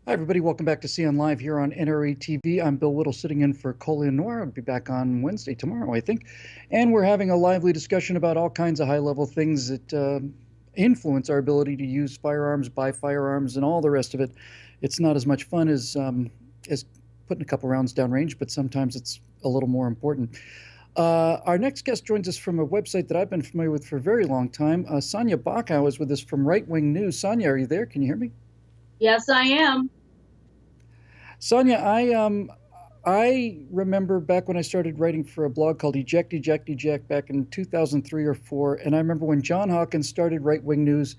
Hi, everybody. Welcome back to See On Live here on NRATV. I'm Bill Whittle sitting in for Colion. I'll be back on Wednesday, tomorrow, I think. And we're having a lively discussion about all kinds of high level things that influence our ability to use firearms, buy firearms, and all the rest of it. It's not as much fun as putting a couple rounds downrange, but sometimes it's a little more important. Our next guest joins us from a website that I've been familiar with for a very long time. Sonja Bochow is with us from Right Wing News. Sonja, are you there? Can you hear me? Yes, I am. Sonia, I remember back when I started writing for a blog called Eject, Eject, Eject back in 2003 or 4, and I remember when John Hawkins started Right Wing News,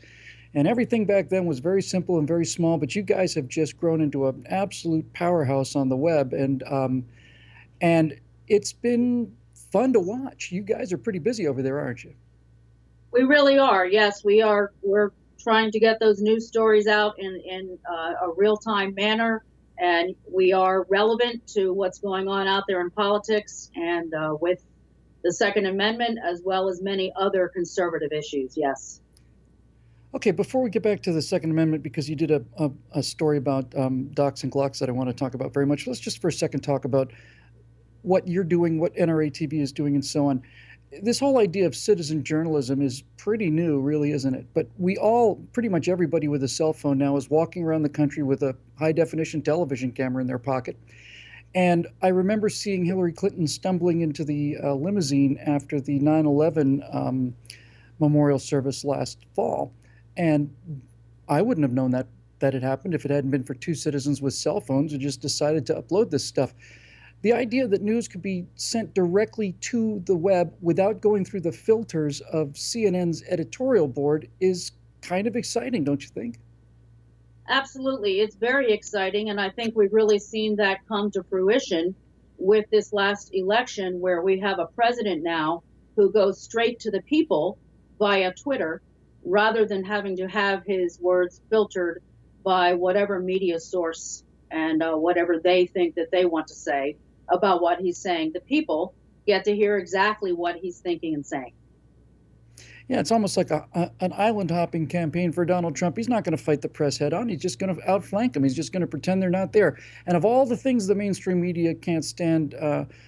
and everything back then was very simple and very small, but you guys have just grown into an absolute powerhouse on the web, and it's been fun to watch. You guys are pretty busy over there, aren't you? We really are. Yes, we are. We're trying to get those news stories out in a real time manner, and we are relevant to what's going on out there in politics and with the Second Amendment as well as many other conservative issues. Yes. Okay, before we get back to the Second Amendment, because you did a story about docs and Glocks that I want to talk about very much, let's just for a second talk about what you're doing, what NRATV is doing, and so on. This whole idea of citizen journalism is pretty new, really, isn't it? But we all, pretty much everybody with a cell phone now, is walking around the country with a high definition television camera in their pocket. And I remember seeing Hillary Clinton stumbling into the limousine after the 9/11 memorial service last fall. And I wouldn't have known that had happened if it hadn't been for two citizens with cell phones who just decided to upload this stuff. The idea that news could be sent directly to the web without going through the filters of CNN's editorial board is kind of exciting, don't you think? Absolutely. It's very exciting. And I think we've really seen that come to fruition with this last election, where we have a president now who goes straight to the people via Twitter rather than having to have his words filtered by whatever media source and whatever they think that they want to say about what he's saying. The people get to hear exactly what he's thinking and saying. Yeah, it's almost like an island hopping campaign for Donald Trump. He's not going to fight the press head on. He's just going to outflank them. He's just going to pretend they're not there. And of all the things the mainstream media can't stand,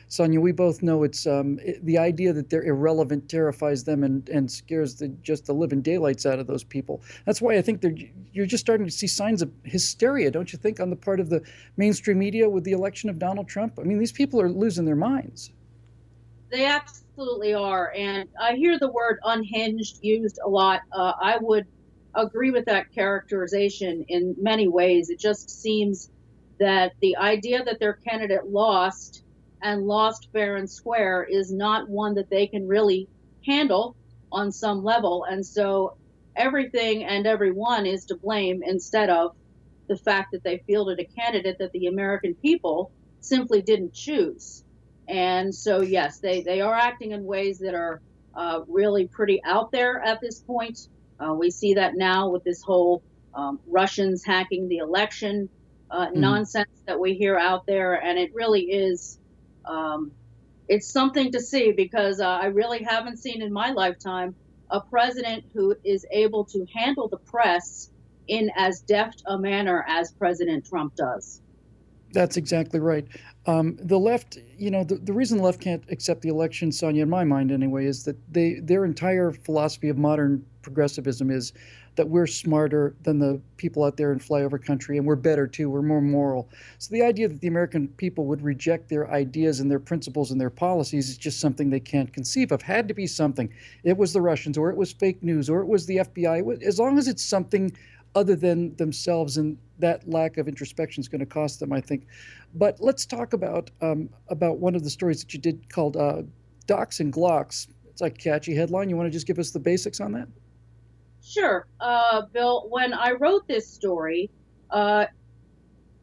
Sonia, we both know the idea that they're irrelevant terrifies them and scares just the living daylights out of those people. That's why I think you're just starting to see signs of hysteria, don't you think, on the part of the mainstream media with the election of Donald Trump? I mean, these people are losing their minds. They absolutely are. And I hear the word unhinged used a lot. I would agree with that characterization in many ways. It just seems that the idea that their candidate lost and lost fair and square is not one that they can really handle on some level. And so everything and everyone is to blame instead of the fact that they fielded a candidate that the American people simply didn't choose. And so, yes, they are acting in ways that are really pretty out there at this point. We see that now with this whole Russians hacking the election Mm. nonsense that we hear out there. And it really is, it's something to see, because I really haven't seen in my lifetime a president who is able to handle the press in as deft a manner as President Trump does. That's exactly right. The left, the reason the left can't accept the election, Sonia, in my mind anyway, is that their entire philosophy of modern progressivism is that we're smarter than the people out there in flyover country, and we're better too. We're more moral. So the idea that the American people would reject their ideas and their principles and their policies is just something they can't conceive of. Had to be something. It was the Russians, or it was fake news, or it was the FBI. As long as it's something other than themselves, and that lack of introspection is going to cost them, I think. But let's talk about one of the stories that you did called "Docs and Glocks." It's like a catchy headline. You want to just give us the basics on that? Sure. Bill, when I wrote this story, uh,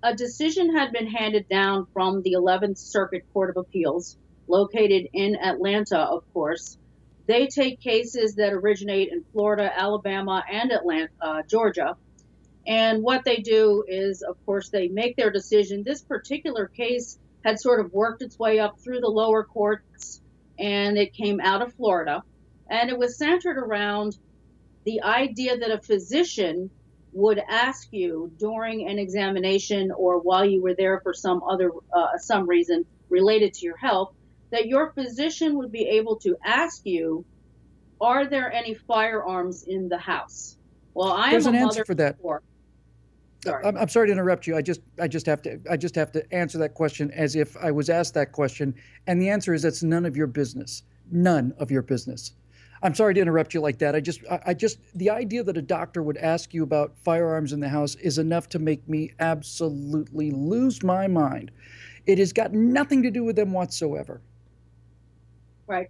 a decision had been handed down from the 11th Circuit Court of Appeals, located in Atlanta, of course. They take cases that originate in Florida, Alabama, and Georgia. And what they do is, of course, they make their decision. This particular case had sort of worked its way up through the lower courts, and it came out of Florida. And it was centered around the idea that a physician would ask you during an examination or while you were there for some reason related to your health, that your physician would be able to ask you, are there any firearms in the house? Well, I am There's a an answer mother for of that. four. Sorry. I'm sorry to interrupt you. I just have to answer that question as if I was asked that question, and the answer is that's none of your business. None of your business. I'm sorry to interrupt you like that. I just the idea that a doctor would ask you about firearms in the house is enough to make me absolutely lose my mind. It has got nothing to do with them whatsoever. Right.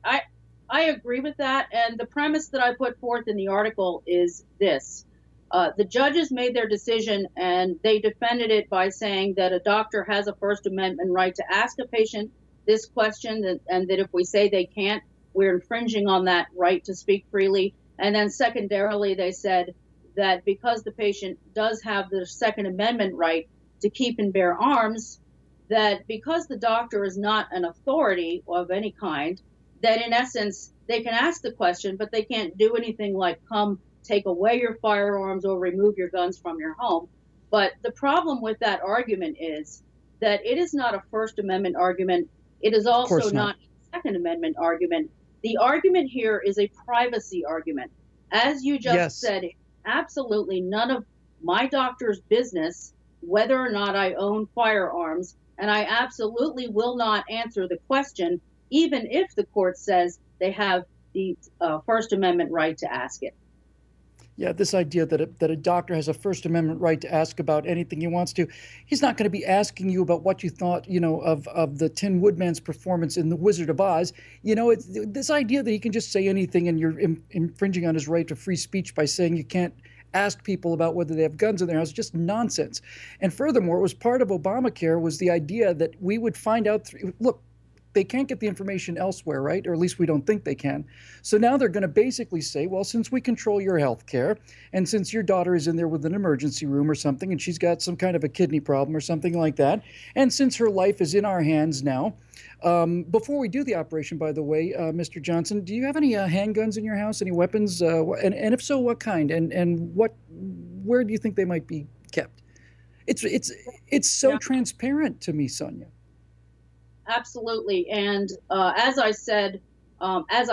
I agree with that. And the premise that I put forth in the article is this. The judges made their decision and they defended it by saying that a doctor has a First Amendment right to ask a patient this question, and that if we say they can't, we're infringing on that right to speak freely. And then secondarily, they said that because the patient does have the Second Amendment right to keep and bear arms, that because the doctor is not an authority of any kind, that in essence, they can ask the question, but they can't do anything like come take away your firearms or remove your guns from your home. But the problem with that argument is that it is not a First Amendment argument. It is Of also course not. not a Second Amendment argument. The argument here is a privacy argument. As you just Yes. said, absolutely none of my doctor's business whether or not I own firearms, and I absolutely will not answer the question, even if the court says they have the First Amendment right to ask it. Yeah, this idea that a doctor has a First Amendment right to ask about anything he wants to. He's not going to be asking you about what you thought, of the Tin Woodman's performance in The Wizard of Oz. It's this idea that he can just say anything and you're infringing on his right to free speech by saying you can't ask people about whether they have guns in their house, just nonsense. And furthermore, it was part of Obamacare was the idea that we would find out. Look, they can't get the information elsewhere, right? Or at least we don't think they can. So now they're going to basically say, well, since we control your health care, and since your daughter is in there with an emergency room or something, and she's got some kind of a kidney problem or something like that, and since her life is in our hands now, before we do the operation, by the way, Mr. Johnson, do you have any handguns in your house, any weapons? And if so, what kind? And where do you think they might be kept? It's so Yeah, transparent to me, Sonja. absolutely. And as I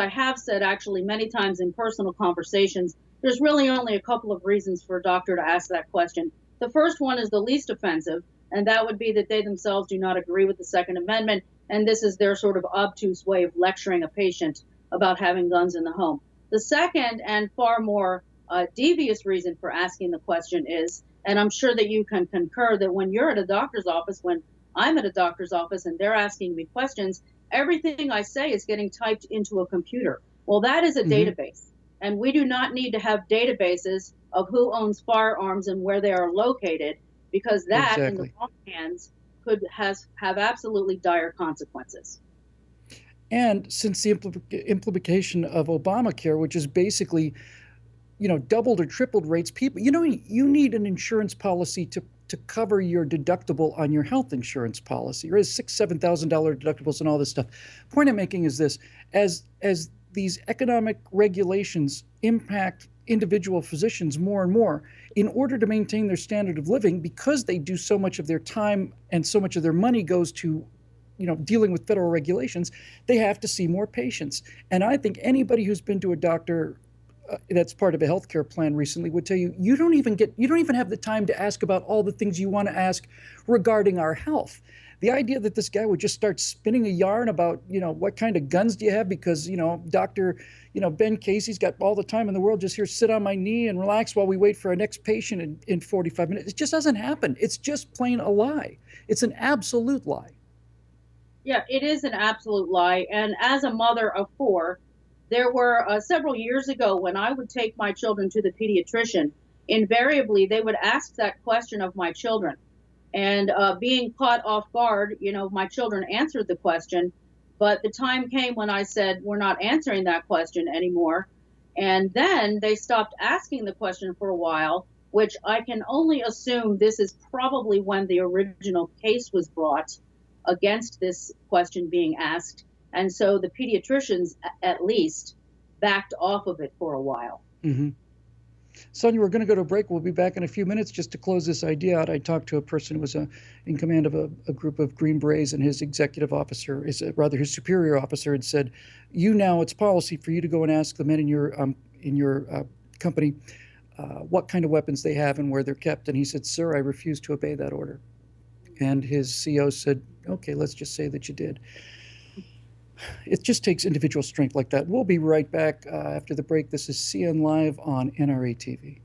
have said actually many times in personal conversations, there's really only a couple of reasons for a doctor to ask that question. The first one is the least offensive, and that would be that they themselves do not agree with the Second Amendment, and this is their sort of obtuse way of lecturing a patient about having guns in the home. The second and far more devious reason for asking the question is, and I'm sure that you can concur that when you're at a doctor's office, when I'm at a doctor's office and they're asking me questions, everything I say is getting typed into a computer. Well, that is a Hmm. database. And we do not need to have databases of who owns firearms and where they are located, because that, in the Exactly. wrong hands, have absolutely dire consequences. And since the implementation of Obamacare, which is basically, doubled or tripled rates, people, you need an insurance policy to cover your deductible on your health insurance policy, or $6,000, $7,000 deductibles and all this stuff. Point I'm making is this: as these economic regulations impact individual physicians more and more, in order to maintain their standard of living, because they do so much of their time and so much of their money goes to dealing with federal regulations, they have to see more patients. And I think anybody who's been to a doctor that's part of a healthcare plan recently would tell you you don't even have the time to ask about all the things you want to ask regarding our health. The idea that this guy would just start spinning a yarn about what kind of guns do you have because Dr. Ben Casey's got all the time in the world, just here sit on my knee and relax while we wait for our next patient in 45 minutes. It just doesn't happen. It's just plain a lie. It's an absolute lie. Yeah, it is an absolute lie. And as a mother of four, there were several years ago when I would take my children to the pediatrician, invariably they would ask that question of my children. And being caught off guard, my children answered the question, but the time came when I said, we're not answering that question anymore. And then they stopped asking the question for a while, which I can only assume this is probably when the original case was brought against this question being asked. And so the pediatricians, at least, backed off of it for a while. Hmm. Sonia, we're going to go to a break. We'll be back in a few minutes. Just to close this idea out, I talked to a person who was in command of a group of Green Berets, and his executive officer, rather his superior officer, had said, "You now, it's policy for you to go and ask the men in your company what kind of weapons they have and where they're kept." And he said, "Sir, I refuse to obey that order." And his CO said, "Okay, let's just say that you did." It just takes individual strength like that. We'll be right back after the break. This is CN Live on NRATV.